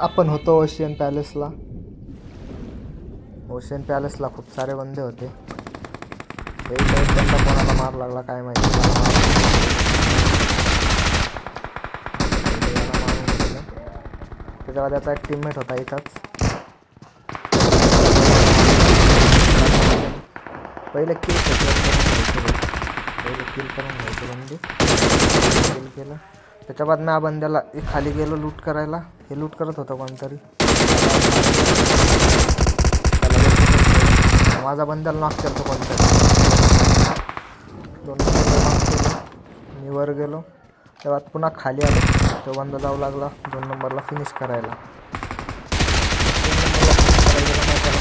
आपण होतो ocean पॅलेसला. Ocean पॅलेसला खूप सारे बंदे होते. एक बंदा कोणाला मार लागला काय माहिती. त्याच्यावर त्याचा एक टीममेट होता इथंच. पहिले किल करून घ्यायचं बंदी. किल केलं त्याच्या बाद मी बंद्याला खाली गेलो लूट करायला. हे लूट करत होतं कोणतरी. माझा बंद्याला नॉक केलं कोणतरी. 2 नंबरला नॉक केलं. मी वर गेलो तेव्हा पुन्हा खाली आलो. तो बंदा जाऊ लागला 2 नंबरला फिनिश करायला. 2 नंबरला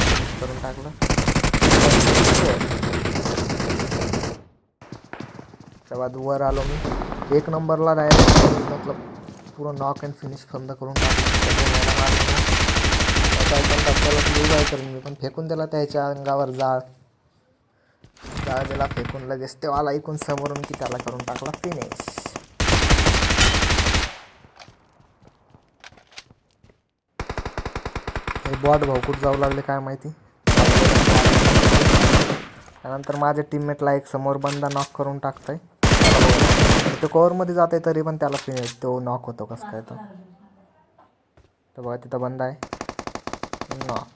फिनिश करून टाकलं. त्या बाद वर आलो मी 1 नंबरला डायरेक्ट मतलब पूर्ण नॉक अँड फिनिश बंद करून मी पण फेकून दिला त्याच्या अंगावर जाळ दिला फेकून. लगेच तो आला ऐकून समोरून की त्याला करून टाकला फिनिश. हे बॉट भाऊ कुठं जाऊ लागले काय माहिती. त्यानंतर माझ्या टीममेटला एक समोर बंदा नॉक करून टाकतोय. तो कव्हरमध्ये जातोय तरी पण त्याला फिनिश तो नॉक होतो कसं काय. तो बघा तिथं बंदा आहे नॉक.